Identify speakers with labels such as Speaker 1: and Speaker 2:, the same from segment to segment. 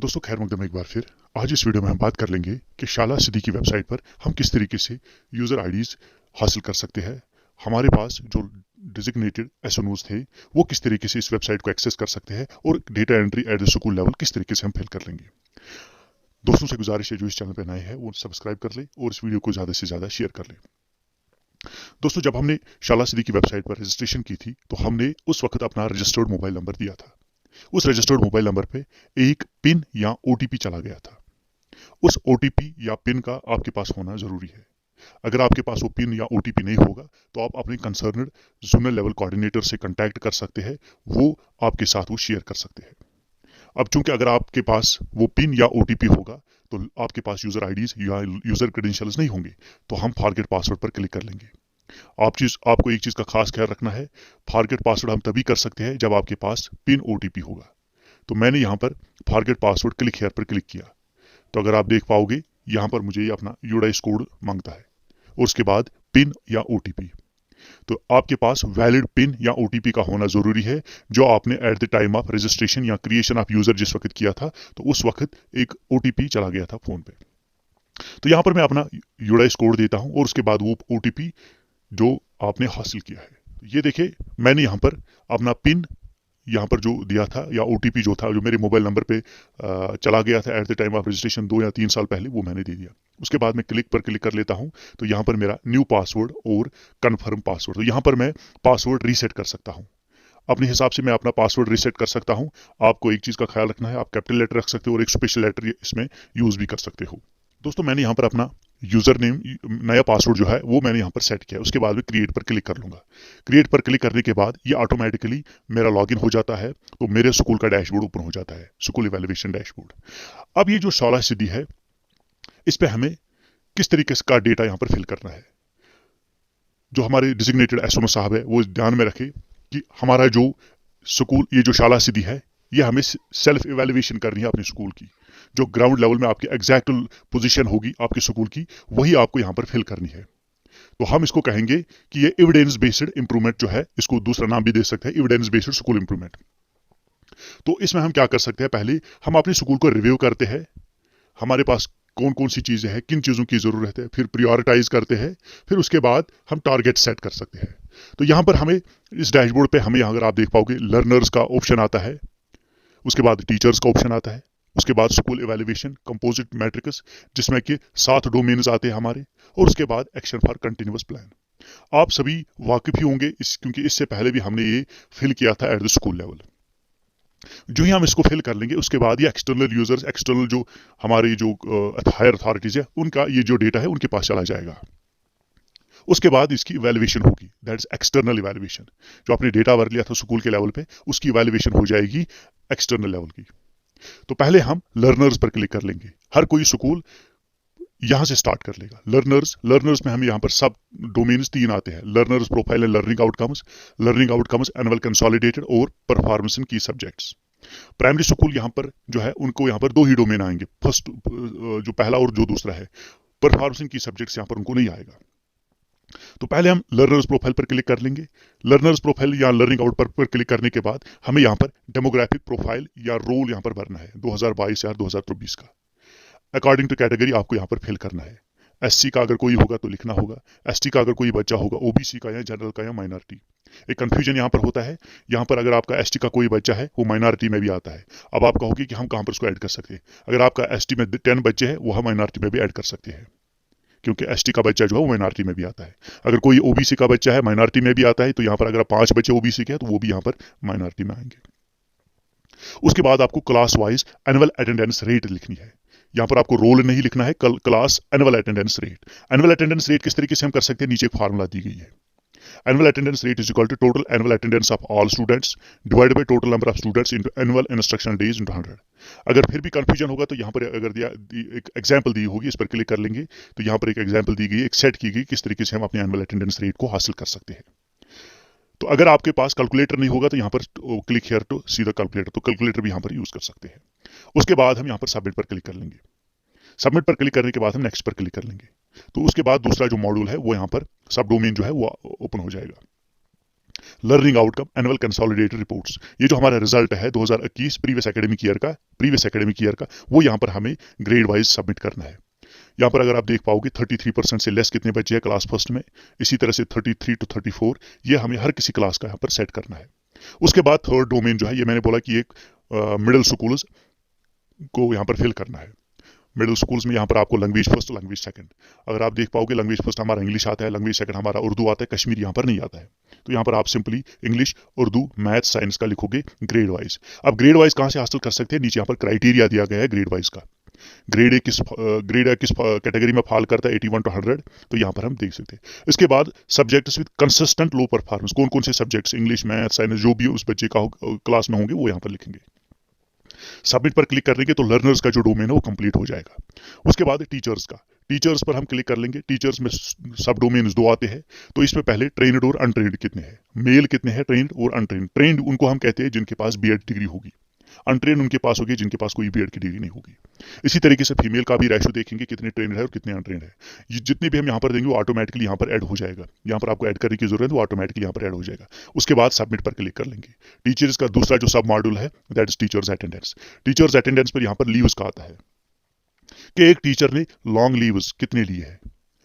Speaker 1: दोस्तों खैर मकदम एक बार फिर आज इस वीडियो में हम बात कर लेंगे कि शाला सिद्धि की वेबसाइट पर हम किस तरीके से यूज़र आईडीज़ हासिल कर सकते हैं। हमारे पास जो डिजिग्नेटेड एसओनोज थे वो किस तरीके से इस वेबसाइट को एक्सेस कर सकते हैं और data entry at the school level किस तरीके से हम फिल कर लेंगे। दोस्तों से गुजारिश है जो इस चैनल पर नए हैं वो सब्सक्राइब कर ले और इस वीडियो को ज़्यादा से ज़्यादा शेयर कर ले। दोस्तों जब हमने शाला सिद्धि की वेबसाइट पर रजिस्ट्रेशन की थी तो हमने उस वक्त अपना रजिस्टर्ड मोबाइल नंबर दिया था। उस रजिस्टर्ड मोबाइल नंबर पे एक पिन या ओटीपी चला गया था। उस ओटीपी या पिन का आपके पास होना जरूरी है। अगर आपके पास वो पिन या ओटीपी नहीं होगा तो आप अपने कंसर्नड जोनल लेवल कोऑर्डिनेटर से कांटेक्ट कर सकते हैं, वो आपके साथ वो शेयर कर सकते हैं। अब चूंकि अगर आपके पास वो पिन या ओटीपी होगा तो आपके पास यूजर आईडीज या यूजर क्रेडेंशियल्स नहीं होंगे, तो हम फॉरगेट पासवर्ड पर क्लिक कर लेंगे। आपको एक चीज का खास ख्याल रखना है, फॉरगेट पासवर्ड हम तभी कर सकते हैं जब आपके पास पिन ओटीपी होगा। तो मैंने यहाँ पर फॉरगेट पासवर्ड क्लिक हियर पर क्लिक किया, तो अगर आप देख पाओगे यहाँ पर मुझे ये अपना यूडाइस कोड मांगता है और उसके बाद पिन या ओटीपी। तो आपके पास वैलिड पिन या ओटीपी का होना जरूरी है, जो आपने at the time of registration या क्रिएशन ऑफ यूजर जिस वक्त किया था तो उस वक्त एक ओटीपी चला गया था फोन पे। तो यहाँ पर मैं अपना यूडाइस कोड देता हूँ और उसके बाद वो ओटीपी जो आपने हासिल किया है। ये देखिए मैंने यहाँ पर अपना पिन यहाँ पर जो दिया था या ओटीपी जो था जो मेरे मोबाइल नंबर पे चला गया था at the time of registration 2 या 3 साल पहले, वो मैंने दे दिया। उसके बाद मैं क्लिक पर क्लिक कर लेता हूँ तो यहाँ पर मेरा न्यू पासवर्ड और कन्फर्म पासवर्ड, तो यहाँ पर मैं पासवर्ड रीसेट कर सकता हूँ। अपने हिसाब से मैं अपना पासवर्ड रीसेट कर सकता हूँ। आपको एक चीज का ख्याल रखना है, आप कैपिटल लेटर रख सकते हो और एक स्पेशल लेटर इसमें यूज भी कर सकते हो। दोस्तों मैंने यहाँ पर अपना यूजर नेम नया पासवर्ड जो है वो मैंने यहाँ पर सेट किया है। उसके बाद मैं क्रिएट पर क्लिक कर लूंगा। क्रिएट पर क्लिक करने के बाद ये ऑटोमेटिकली मेरा लॉगिन हो जाता है, तो मेरे स्कूल का डैशबोर्ड ओपन हो जाता है, स्कूल इवैल्यूएशन डैशबोर्ड। अब ये जो शाला सिद्धि है इस पे हमें किस तरीके का डेटा यहाँ पर फिल करना है, जो हमारे डिजिग्नेटेड एसओनो साहब है वो ध्यान में रखे कि हमारा जो स्कूल ये जो शाला सिद्धि है ये हमें सेल्फ इवैल्यूएशन करनी है अपने स्कूल की। जो ग्राउंड लेवल में आपकी एग्जैक्ट पोजीशन होगी आपके स्कूल की वही आपको यहाँ पर फिल करनी है। तो हम इसको कहेंगे कि ये एविडेंस बेस्ड इंप्रूवमेंट जो है, इसको दूसरा नाम भी दे सकते हैं एविडेंस बेस्ड स्कूल इंप्रूवमेंट। तो इसमें हम क्या कर सकते हैं, पहले हम अपने स्कूल को रिव्यू करते हैं, हमारे पास कौन कौन सी चीजें हैं, किन चीजों की जरूरत है, फिर प्रियोरिटाइज करते हैं, फिर उसके बाद हम टारगेट सेट कर सकते हैं। तो यहाँ पर हमें इस डैशबोर्ड पे हमें अगर आप देख पाओगे लर्नर्स का ऑप्शन आता है, उसके बाद टीचर्स का ऑप्शन आता है, उसके बाद स्कूल इवैल्यूएशन कंपोजिट मैट्रिक्स जिसमें कि 7 डोमेन्स आते हैं हमारे, और उसके बाद एक्शन फॉर कंटिन्यूअस प्लान। आप सभी वाकिफ ही होंगे क्योंकि इससे पहले भी हमने ये फिल किया था एट द स्कूल लेवल। जो ही हम इसको फिल कर लेंगे उसके बाद ये एक्सटर्नल यूजर्स, एक्सटर्नल जो हमारे जो हायर अथॉरिटीज है उनका ये जो डेटा है उनके पास चला जाएगा। उसके बाद इसकी इवैल्यूएशन होगी, दैट इज एक्सटर्नल इवैल्यूएशन। जो आपने डेटा भर लिया था स्कूल के लेवल पे उसकी इवैल्यूएशन हो जाएगी एक्सटर्नल लेवल की। तो पहले हम लर्नर्स पर क्लिक कर लेंगे। हर कोई स्कूल यहां से स्टार्ट कर लेगा। लर्नर्स में हम यहाँ पर सब डोमेन्स 3 आते हैं, learners profile and learning outcomes annual consolidated और परफॉर्मेंस इन की सब्जेक्ट्स। प्राइमरी स्कूल यहाँ पर जो है उनको यहाँ पर 2 ही डोमेन आएंगे, फर्स्ट जो पहला और जो दूसरा है। परफॉर्मेंस इन की सब्जेक्ट्स यहाँ पर उनको नहीं आएगा। तो पहले हम लर्नर्स प्रोफाइल पर क्लिक कर लेंगे। लर्नर्स प्रोफाइल या लर्निंग आउट पर क्लिक करने के बाद हमें यहाँ पर डेमोग्राफिक प्रोफाइल या रोल यहाँ पर भरना है 2022 या 2024 का। अकॉर्डिंग टू कैटेगरी आपको यहाँ पर फिल करना है। एससी का अगर कोई होगा तो लिखना होगा, एसटी का अगर कोई बच्चा होगा, ओबीसी का या जनरल का या माइनॉरिटी। एक कंफ्यूजन यहाँ पर होता है, यहाँ पर अगर आपका एसटी का कोई बच्चा है वो माइनॉरिटी में भी आता है। अब आप कहोगे कि हम कहाँ पर उसको ऐड कर सकते हैं। अगर आपका एसटी में 10 बच्चे हैं वो हम माइनॉरिटी में भी ऐड कर सकते हैं, क्योंकि एसटी का बच्चा जो है वो माइनॉरिटी में भी आता है। अगर कोई ओबीसी का बच्चा है माइनॉरिटी में भी आता है, तो यहाँ पर अगर 5 बच्चे ओबीसी के हैं तो वो भी यहाँ पर माइनॉरिटी में आएंगे। उसके बाद आपको class wise annual attendance rate लिखनी है। यहाँ पर आपको रोल नहीं लिखना है, class annual attendance rate. Annual attendance rate किस तरीके से हम कर सकते हैं, नीचे एक फार्मूला दी गई है। Annual attendance rate is equal to total annual attendance of all students divided by total number of students into annual instructional days into 100। अगर फिर भी कंफ्यूजन होगा तो यहाँ पर अगर एक एग्जांपल दी होगी, इस पर क्लिक कर लेंगे तो यहाँ पर एक एग्जांपल दी गई, एक सेट की गई किस तरीके से हम अपने एनुअल अटेंडेंस रेट को हासिल कर सकते हैं। तो अगर आपके पास कैलकुलेटर नहीं होगा तो यहाँ पर click here to see the calculator, तो कैलकुलेटर भी यहाँ पर यूज कर सकते हैं। उसके बाद हम यहाँ पर सबमिट पर क्लिक कर लेंगे। सबमिट पर क्लिक करने के बाद हम नेक्स्ट पर क्लिक कर लेंगे। तो उसके बाद दूसरा जो मॉड्यूल है वो यहाँ पर सब डोमेन जो है वो ओपन हो जाएगा। Learning outcome annual consolidated reports, ये जो हमारा रिजल्ट है 2021 प्रीवियस एकेडमिक ईयर का वो यहाँ पर हमें ग्रेड वाइज सबमिट करना है। यहाँ पर अगर आप देख पाओगे 33% से लेस कितने बच्चे हैं क्लास फर्स्ट में, इसी तरह से 33 to 34 ये हमें हर किसी क्लास का यहाँ पर सेट करना है। उसके बाद थर्ड डोमेन जो है, ये मैंने बोला कि एक मिडिल स्कूल्स को यहाँ पर फिल करना है। मिडिल स्कूल्स में यहाँ पर आपको लैंग्वेज फर्स्ट, लैंग्वेज सेकंड, अगर आप देख पाओगे लैंग्वेज फर्स्ट हमारा इंग्लिश आता है, लैंग्वेज सेकंड हमारा उर्दू आता है, कश्मीरी यहाँ पर नहीं आता है। तो यहाँ पर आप simply English, Urdu, math, science का लिखोगे ग्रेड वाइज। अब ग्रेड वाइज कहाँ से हासिल कर सकते हैं, नीचे यहाँ पर क्राइटेरिया दिया गया है ग्रेड वाइज का। ग्रेड ए किस कैटेगरी में फॉल करता है 81 to 100, तो यहाँ पर हम देख सकते हैं। इसके बाद subjects with consistent low performance, कौन कौन से सब्जेक्ट्स इंग्लिश, मैथ, साइंस जो भी उस बच्चे का क्लास में होंगे वो यहाँ पर लिखेंगे। सबमिट पर क्लिक कर लेंगे तो लर्नर्स का जो डोमेन है वो कंप्लीट हो जाएगा। उसके बाद टीचर्स का, टीचर्स पर हम क्लिक कर लेंगे। टीचर्स में सब डोमेन्स दो आते हैं, तो इसमें पहले ट्रेन्ड और अनट्रेन्ड कितने हैं, मेल कितने हैं, ट्रेन्ड और अनट्रेन्ड। ट्रेन्ड उनको हम कहते हैं जिनके पास बीएड डिग्री होगी, अनट्रेन्ड उनके पास होगी जिनके पास कोई बीएड की डिग्री नहीं होगी। इसी तरीके से फीमेल का भी रेशो देखेंगे कितने ट्रेन्ड है और कितने अनट्रेन्ड है। ये जितने भी हम यहाँ पर देंगे वो ऑटोमेटिकली यहाँ पर ऐड हो जाएगा, यहाँ पर आपको ऐड करने की जरूरत है, वो ऑटोमेटिकली यहाँ पर ऐड हो जाएगा। उसके बाद सबमिट पर क्लिक कर लेंगे। टीचर्स का दूसरा जो सब मॉड्यूल है that is teachers attendance. Teachers attendance पर यहाँ पर लीव्स का आता है कि एक टीचर ने लॉन्ग लीव्स कितने लिए हैं।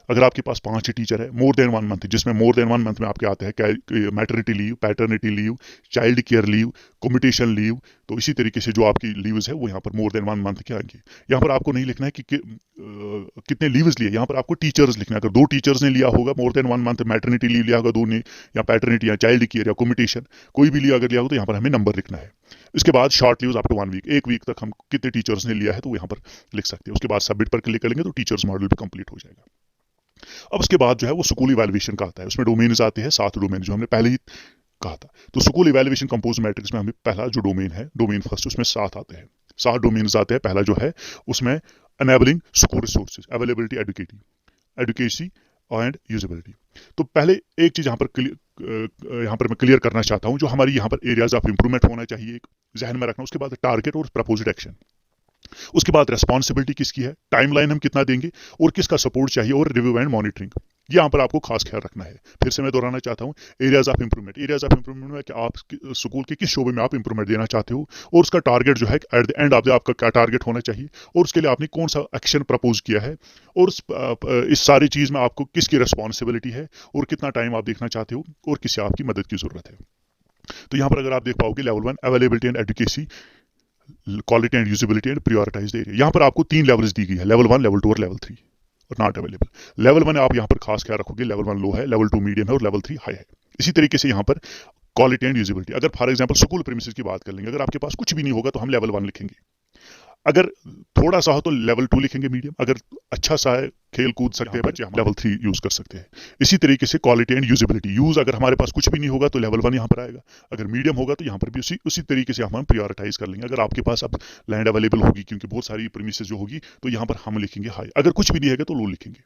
Speaker 1: अगर आपके पास 5 टीचर है, मोर देन 1 मंथ, जिसमें मोर देन 1 मंथ में आपके आते हैं maternity leave, paternity leave, child care leave, commutation leave, तो इसी तरीके से जो आपकी लीव्स है वो यहाँ पर मोर देन 1 मंथ के आएंगे। यहाँ पर आपको नहीं लिखना है कि कितने लीव्स लिए, यहाँ पर आपको टीचर्स लिखना है। अगर 2 टीचर्स ने लिया होगा more than 1 month, maternity leave लिया होगा 2 ने, या पैटर्निटी या चाइल्ड केयर या कम्यूटेशन कोई भी लिया अगर लिया होगा, तो यहाँ पर हमें नंबर लिखना है। इसके बाद short leaves up to 1 week, 1 week तक हम कितने टीचर्स ने लिया है तो यहाँ पर लिख सकते हैं। उसके बाद सबमिट पर क्लिक करेंगे तो टीचर्स मॉड्यूल भी कंप्लीट हो जाएगा। अब उसके बाद जो है वो स्कूल इवैल्यूएशन का आता है, उसमें डोमेन्स आते हैं 7 डोमेन जो हमने पहले ही कहा था। तो स्कूल इवैल्यूएशन कंपोज मैट्रिक्स में हमें पहला जो डोमेन है, डोमेन फर्स्ट, उसमें 7 आते हैं, 7 डोमेन्स आते हैं। पहला जो है उसमें enabling school resources, availability, adequacy and usability. तो पहले एक चीज यहाँ पर मैं क्लियर करना चाहता हूँ, जो हमारी यहाँ पर एरियाज ऑफ इंप्रूवमेंट होना चाहिए एक जहन में रखना। उसके बाद टारगेट और प्रपोज्ड एक्शन, उसके बाद रेस्पॉन्सिबिलिटी किसकी है, टाइमलाइन हम कितना देंगे और किसका सपोर्ट चाहिए, और रिव्यू एंड मॉनिटरिंग, ये यहाँ पर आपको खास ख्याल रखना है। फिर से मैं दोहराना चाहता हूँ, areas of improvement, areas of improvement में कि आप स्कूल के किस शोबे में आप इंप्रूवमेंट देना चाहते हो, और उसका टारगेट जो है at the end of the आपका क्या टारगेट होना चाहिए, और उसके लिए आपने कौन सा एक्शन प्रपोज किया है, और इस सारी चीज में आपको किसकी रेस्पॉन्सिबिलिटी है, और कितना टाइम आप देखना चाहते हो, और किसी आपकी मदद की जरूरत है। तो यहाँ पर अगर आप देख पाओगे level 1 availability and adequacy, quality and usability and prioritised area, यहाँ पर आपको 3 लेवल्स दी गई है, लेवल 1, लेवल 2 और लेवल 3 और नॉट अवेलेबल। लेवल 1 आप यहाँ पर खास ख्याल रखोगे, लेवल 1 लो है, लेवल 2 मीडियम है और लेवल 3 हाई है। इसी तरीके से यहाँ पर क्वालिटी एंड यूजिबिलिटी, अगर फॉर एग्जांपल स्कूल प्रीमिसेस की बात कर लेंगे, अगर आपके पास कुछ भी नहीं होगा तो हम लेवल 1 लिखेंगे, अगर थोड़ा सा हो तो लेवल 2 लिखेंगे मीडियम, अगर अच्छा सा है खेल कूद सकते हैं बच्चे हम लेवल 3 यूज कर सकते हैं। इसी तरीके से क्वालिटी एंड यूजेबिलिटी, यूज अगर हमारे पास कुछ भी नहीं होगा तो लेवल 1 यहाँ पर आएगा, अगर मीडियम होगा तो यहाँ पर भी उसी तरीके से हम प्रायोरिटाइज कर लेंगे। अगर आपके पास अब लैंड अवेलेबल होगी, क्योंकि बहुत सारी प्रीमिसेस जो होगी, तो यहाँ पर हम लिखेंगे हाई, अगर कुछ भी नहीं है तो लो लिखेंगे।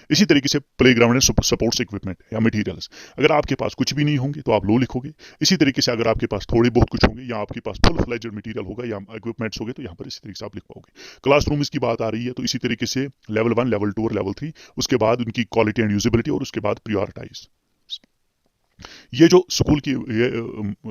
Speaker 1: इसी तरीके से प्लेग्राउंड एंड सपोर्ट्स इक्विपमेंट या मटेरियल्स, अगर आपके पास कुछ भी नहीं होंगे तो आप लो लिखोगे। इसी तरीके से अगर आपके पास थोड़े बहुत कुछ होंगे या आपके पास फुल फ्लेज्ड मटेरियल होगा या इक्विपमेंट्स होंगे, तो यहाँ पर इसी तरीके से आप लिख पाओगे। क्लासरूम की बात आ रही है तो इसी तरीके से लेवल 1, लेवल 2 और लेवल 3, उसके बाद उनकी क्वालिटी एंड यूजिबिलिटी, और उसके बाद प्रायोरिटाइज। ये जो स्कूल की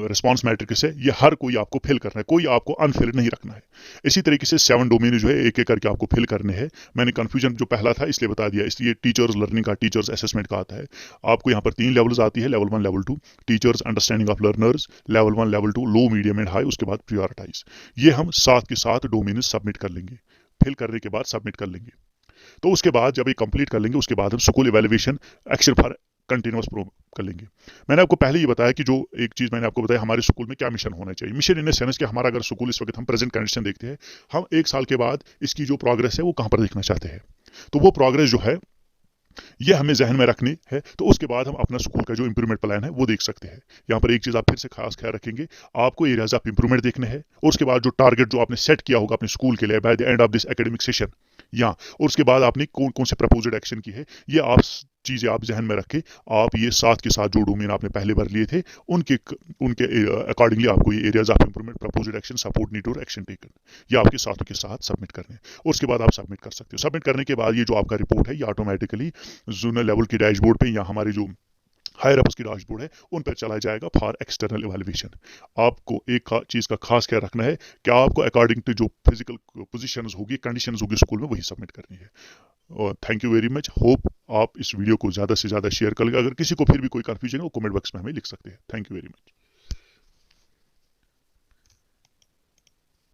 Speaker 1: रिस्पांस मैट्रिक्स है, ये हर कोई आपको फिल करना है, कोई आपको अनफिल नहीं रखना है। इसी तरीके से 7 डोमेन जो है एक एक करके आपको फिल करने हैं। मैंने कंफ्यूजन जो पहला था इसलिए बता दिया, इसलिए टीचर्स लर्निंग का, टीचर्स असेसमेंट का आता है। आपको यहाँ पर 3 लेवल्स आती है, level 1, level 2, teachers understanding of learners, level 1, level 2 low, medium and high, उसके बाद प्रायोरिटाइज। ये हम 7 के 7 डोमेन सबमिट कर लेंगे, फिल करने के बाद सबमिट कर लेंगे। तो उसके बाद जब ये कंप्लीट कर लेंगे, उसके बाद हम school evaluation action for continuous pro कर लेंगे। मैंने आपको पहले ही बताया कि जो एक चीज मैंने आपको बताया, हमारे स्कूल में क्या मिशन होना चाहिए। मिशन इन द सेंस कि हमारा अगर स्कूल इस वक्त हम प्रेजेंट कंडीशन देखते हैं, हम 1 साल के बाद इसकी जो प्रोग्रेस है वो कहां पर देखना चाहते हैं, तो वो प्रोग्रेस जो है ये हमें जहन में रखनी है। तो उसके बाद हम अपना स्कूल का जो इंप्रूवमेंट प्लान है वो देख सकते हैं। यहाँ पर एक चीज आप फिर से खास ख्याल रखेंगे, आपको एरियाज ऑफ इंप्रूवमेंट देखने हैं, और उसके बाद जो टारगेट जो आपने सेट किया होगा अपने स्कूल के लिए by the end of this academic session, और उसके बाद आपने कौन कौन से प्रपोज्ड एक्शन की है, ये आप चीजें आप जहन में रखें। आप ये 7 के 7 जो डोमेन आपने पहले भर लिए थे, उनके अकॉर्डिंगली आपको ये areas of improvement, proposed action, support need और एक्शन टेकन, ये आपके 7 के 7 सबमिट करने हैं। और उसके बाद आप सबमिट कर सकते हो। सबमिट करने के बाद ये जो आपका रिपोर्ट है ये ऑटोमेटिकली जोनल लेवल की डैशबोर्ड पे या हमारे जो हायर अप उसकी डैशबोर्ड है, उन पर चला जाएगा फॉर एक्सटर्नल इवैल्यूएशन। आपको एक चीज़ का खास ख्याल रखना है कि आपको अकॉर्डिंग टू जो फिजिकल पोजीशंस होगी, कंडीशंस होगी स्कूल में, वही सबमिट करनी है। और thank you very much. Hope आप इस वीडियो को ज़्यादा से ज़्यादा शेयर करेंगे। अगर किसी को फिर भी कोई कन्फ्यूजन है वो कमेंट बॉक्स में हमें लिख सकते हैं। Thank you very much.